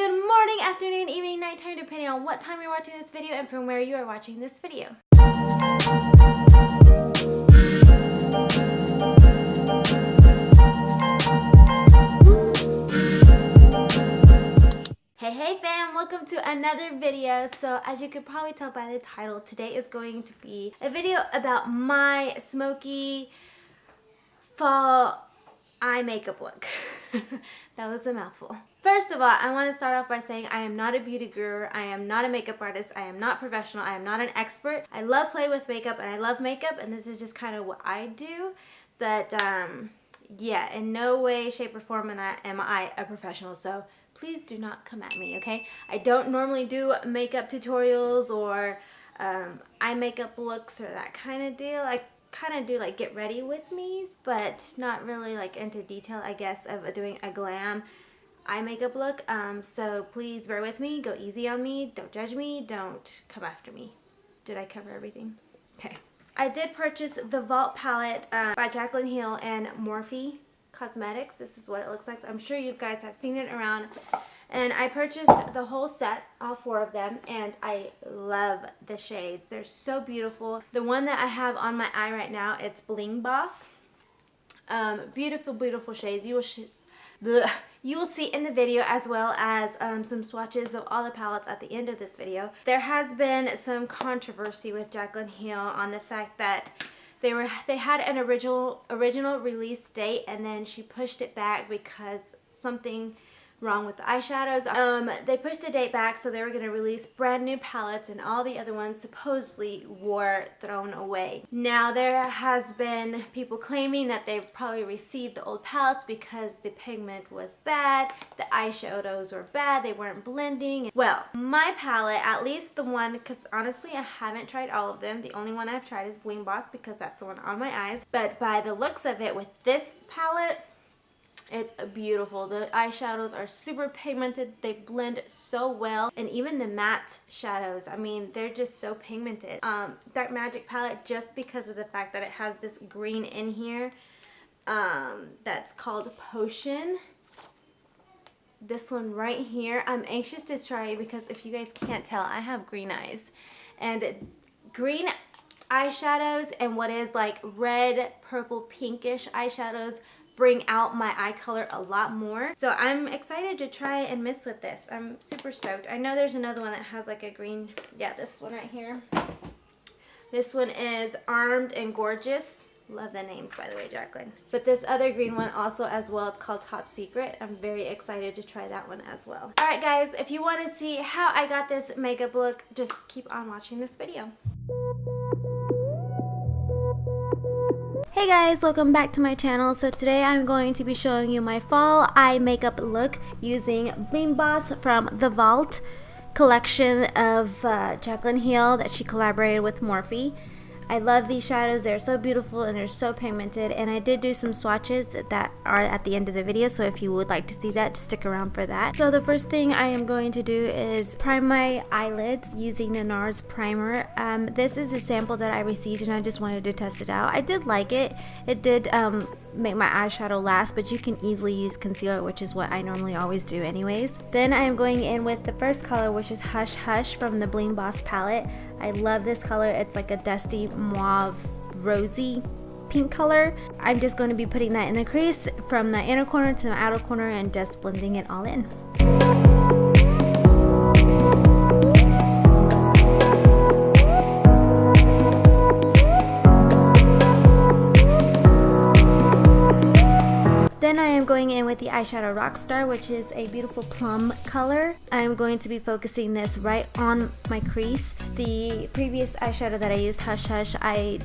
Good morning, afternoon, evening, nighttime, depending on what time you're watching this video and from where you are watching this video. Hey fam, welcome to another video. So as you could probably tell by the title, today is going to be a video about my smoky fall eye makeup look. That was a mouthful. First of all, I want to start off by saying I am not a beauty guru, I am not a makeup artist, I am not professional, I am not an expert. I love playing with makeup and I love makeup, and this is just kind of what I do. But yeah, in no way, shape, or form am I a professional, so please do not come at me, okay? I don't normally do makeup tutorials or eye makeup looks or that kind of deal. I kind of do like get ready with me's, but not really like into detail, I guess, of doing a glam eye makeup look. So please bear with me, go easy on me, don't judge me, don't come after me. Did I cover everything? Okay. I did purchase the Vault palette by Jaclyn and Morphe Cosmetics. This is what it looks like. I'm sure you guys have seen it around. And I purchased the whole set, all 4 of them, and I love the shades. They're so beautiful. The one that I have on my eye right now, it's Bling Boss. Beautiful, beautiful shades. You will see in the video, as well as some swatches of all the palettes at the end of this video. There has been some controversy with Jaclyn on the fact that they had an original release date, and then she pushed it back because something wrong with the eyeshadows. They pushed the date back, so they were going to release brand new palettes, and all the other ones supposedly were thrown away. Now there has been people claiming that they probably received the old palettes because the pigment was bad, the eyeshadows were bad, they weren't blending. Well, my palette, at least the one, because honestly I haven't tried all of them, the only one I've tried is Bling Boss because that's the one on my eyes, but by the looks of it with this palette, it's beautiful. The eyeshadows are super pigmented. They blend so well. And even the matte shadows, I mean, they're just so pigmented. Dark Magic palette, just because of the fact that it has this green in here that's called Potion. This one right here, I'm anxious to try because if you guys can't tell, I have green eyes. And green eyeshadows and what is like red, purple, pinkish eyeshadows bring out my eye color a lot more. So I'm excited to try and mess with this. I'm super stoked. I know there's another one that has like a green, yeah, this one right here. This one is Armed and Gorgeous. Love the names, by the way, Jaclyn. But this other green one also as well, it's called Top Secret. I'm very excited to try that one as well. Alright guys, if you want to see how I got this makeup look, just keep on watching this video. Hey guys, welcome back to my channel. So today I'm going to be showing you my fall eye makeup look using Bling Boss from the Vault collection of Jaclyn that she collaborated with Morphe. I love these shadows. They're so beautiful and they're so pigmented, and I did do some swatches that are at the end of the video, so if you would like to see that, just stick around for that. So the first thing I am going to do is prime my eyelids using the NARS primer. This is a sample that I received and I just wanted to test it out. I did like it. It did make my eyeshadow last, but you can easily use concealer, which is what I normally always do anyways. Then I am going in with the first color, which is Hush Hush from the Bling Boss palette. I love this color. It's like a dusty mauve rosy pink color. I'm just going to be putting that in the crease from the inner corner to the outer corner and just blending it all in. Then I am going in with the eyeshadow Rockstar, which is a beautiful plum color. I'm going to be focusing this right on my crease. The previous eyeshadow that I used, Hush Hush, I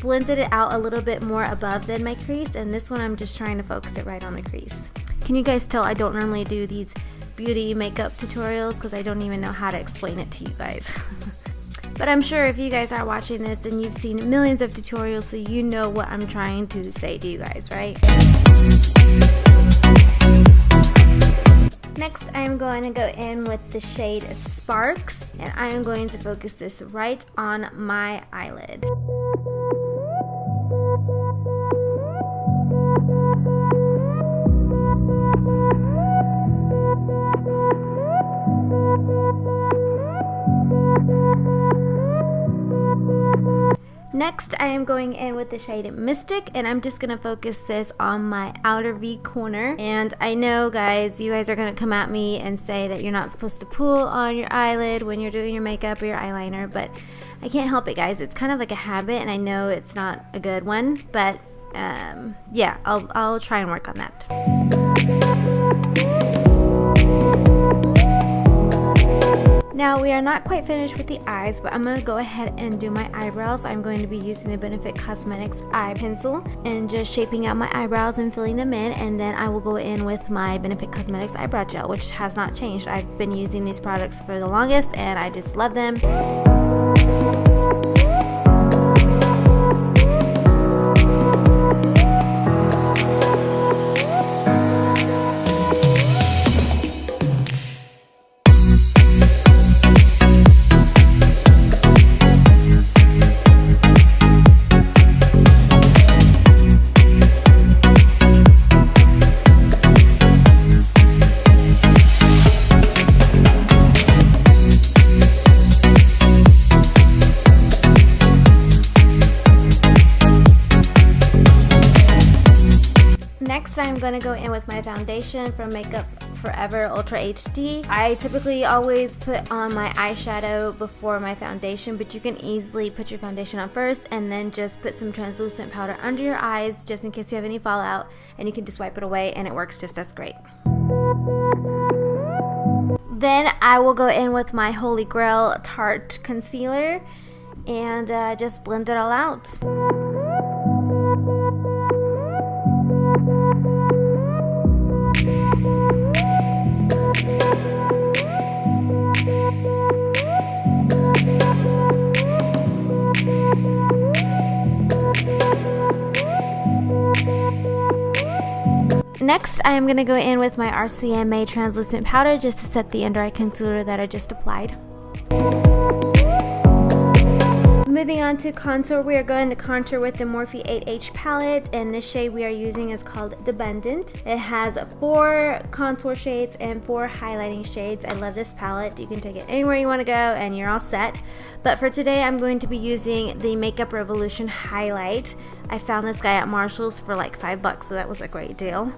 blended it out a little bit more above than my crease, and this one I'm just trying to focus it right on the crease. Can you guys tell I don't normally do these beauty makeup tutorials because I don't even know how to explain it to you guys. But I'm sure if you guys are watching this, then you've seen millions of tutorials, so you know what I'm trying to say to you guys, right? Next, I'm going to go in with the shade Sparks, and I am going to focus this right on my eyelid. Next, I am going in with the shade Mystic, and I'm just going to focus this on my outer V corner. And I know, guys, you guys are going to come at me and say that you're not supposed to pull on your eyelid when you're doing your makeup or your eyeliner, but I can't help it, guys. It's kind of like a habit, and I know it's not a good one, but yeah, I'll try and work on that. Now, we are not quite finished with the eyes, but I'm going to go ahead and do my eyebrows. I'm going to be using the Benefit Cosmetics eye pencil and just shaping out my eyebrows and filling them in, and then I will go in with my Benefit Cosmetics eyebrow gel, which has not changed. I've been using these products for the longest, and I just love them. Next, I'm going to go in with my foundation from Makeup Forever Ultra HD. I typically always put on my eyeshadow before my foundation, but you can easily put your foundation on first and then just put some translucent powder under your eyes just in case you have any fallout, and you can just wipe it away and it works just as great. Then I will go in with my Holy Grail Tarte Concealer and just blend it all out. Next, I am going to go in with my RCMA translucent powder just to set the under eye concealer that I just applied. Moving on to contour, we are going to contour with the Morphe 8H palette, and the shade we are using is called Dependent. It has 4 contour shades and 4 highlighting shades. I love this palette. You can take it anywhere you want to go and you're all set. But for today, I'm going to be using the Makeup Revolution highlight. I found this guy at Marshall's for like $5, so that was a great deal.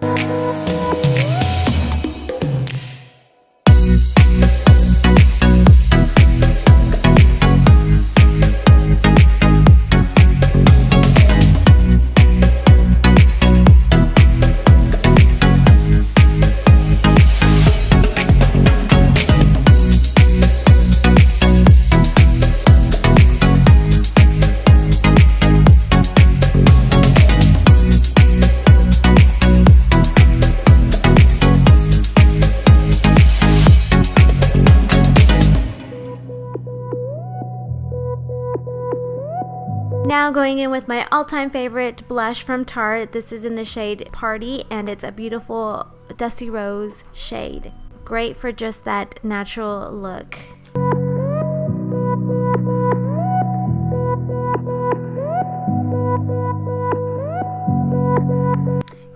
Now going in with my all-time favorite blush from Tarte. This is in the shade Party, and it's a beautiful dusty rose shade. Great for just that natural look.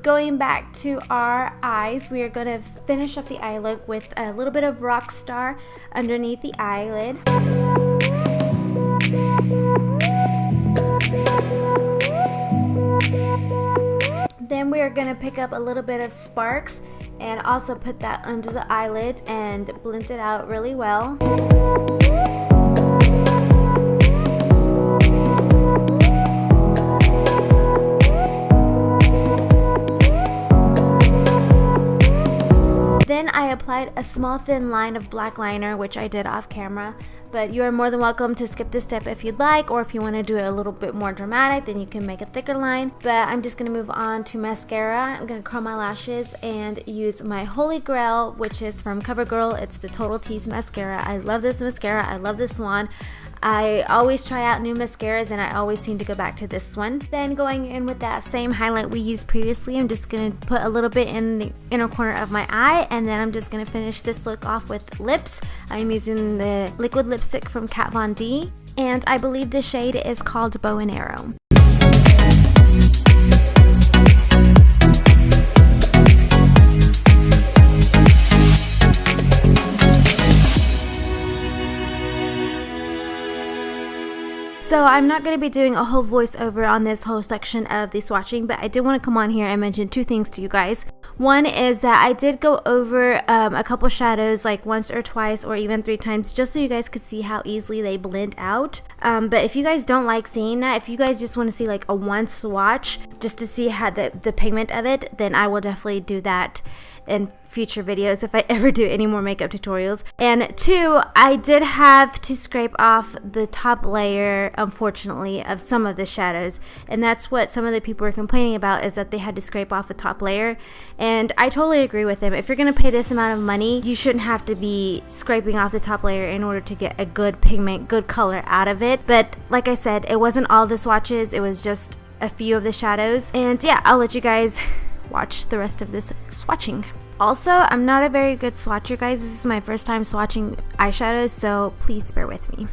Going back to our eyes, we are going to finish up the eye look with a little bit of Rockstar underneath the eyelid. Then we are going to pick up a little bit of Sparks and also put that under the eyelid and blend it out really well. Then I applied a small thin line of black liner, which I did off camera, but you are more than welcome to skip this step if you'd like, or if you want to do it a little bit more dramatic, then you can make a thicker line. But I'm just going to move on to mascara. I'm going to curl my lashes and use my Holy Grail, which is from CoverGirl. It's the Total Tease mascara. I love this mascara. I love this one. I always try out new mascaras and I always seem to go back to this one. Then going in with that same highlight we used previously, I'm just going to put a little bit in the inner corner of my eye, and then I'm just going to finish this look off with lips. I'm using the liquid lipstick from Kat Von D, and I believe the shade is called Bow and Arrow. So I'm not going to be doing a whole voiceover on this whole section of the swatching, but I did want to come on here and mention two things to you guys. One is that I did go over a couple shadows like once or twice or even 3 times just so you guys could see how easily they blend out. But if you guys don't like seeing that, if you guys just want to see like a one swatch just to see how the pigment of it, then I will definitely do that in future videos if I ever do any more makeup tutorials. And 2, I did have to scrape off the top layer, unfortunately, of some of the shadows, and that's what some of the people were complaining about, is that they had to scrape off the top layer. And I totally agree with them. If you're gonna pay this amount of money, you shouldn't have to be scraping off the top layer in order to get a good pigment, good color out of it. But like I said, it wasn't all the swatches, it was just a few of the shadows. And yeah, I'll let you guys watch the rest of this swatching. Also, I'm not a very good swatcher, guys. This is my first time swatching eyeshadows, so please bear with me.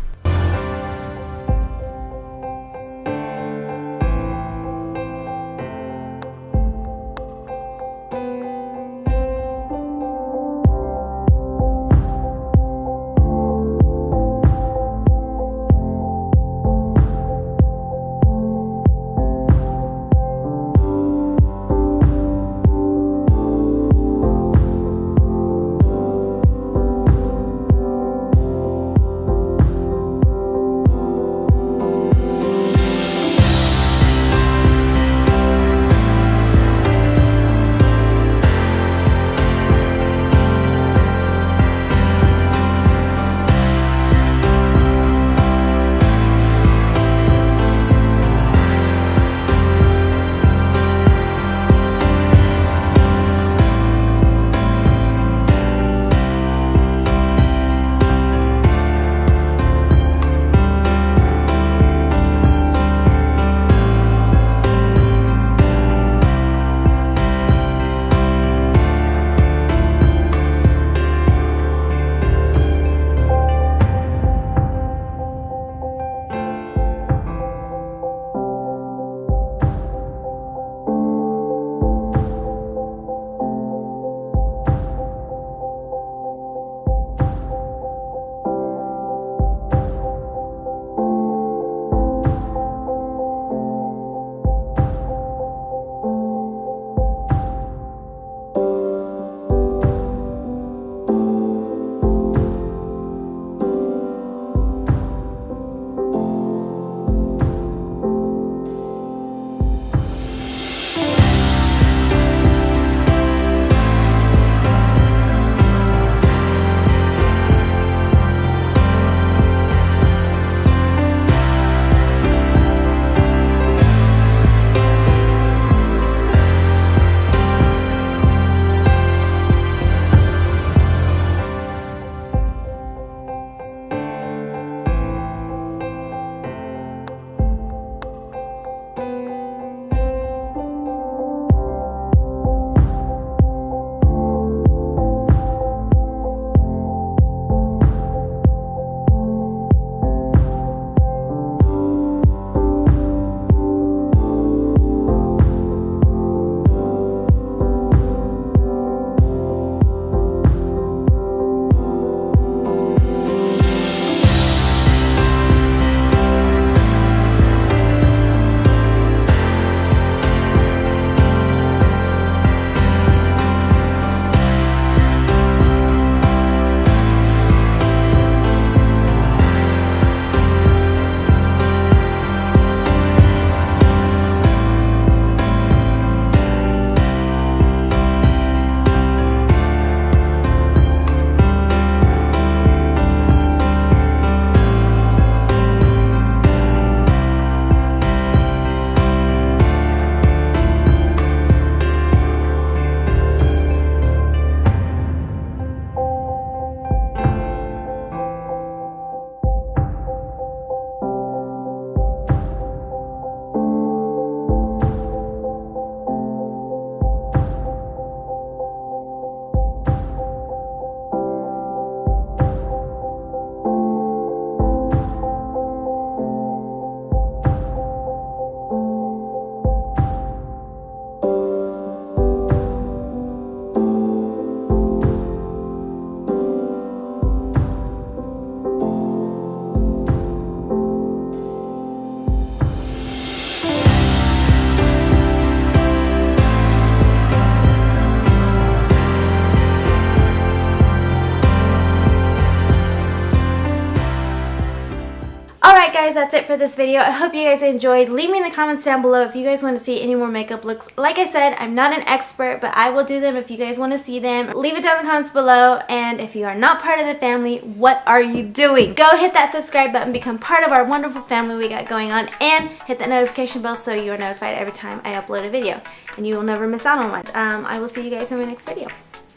guys, that's it for this video. I hope you guys enjoyed. Leave me in the comments down below if you guys want to see any more makeup looks. Like I said, I'm not an expert, but I will do them if you guys want to see them. Leave it down in the comments below, and if you are not part of the family, what are you doing? Go hit that subscribe button, become part of our wonderful family we got going on, and hit that notification bell so you are notified every time I upload a video, and you will never miss out on one. I will see you guys in my next video.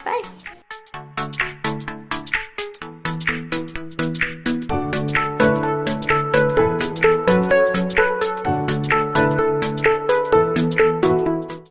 Bye!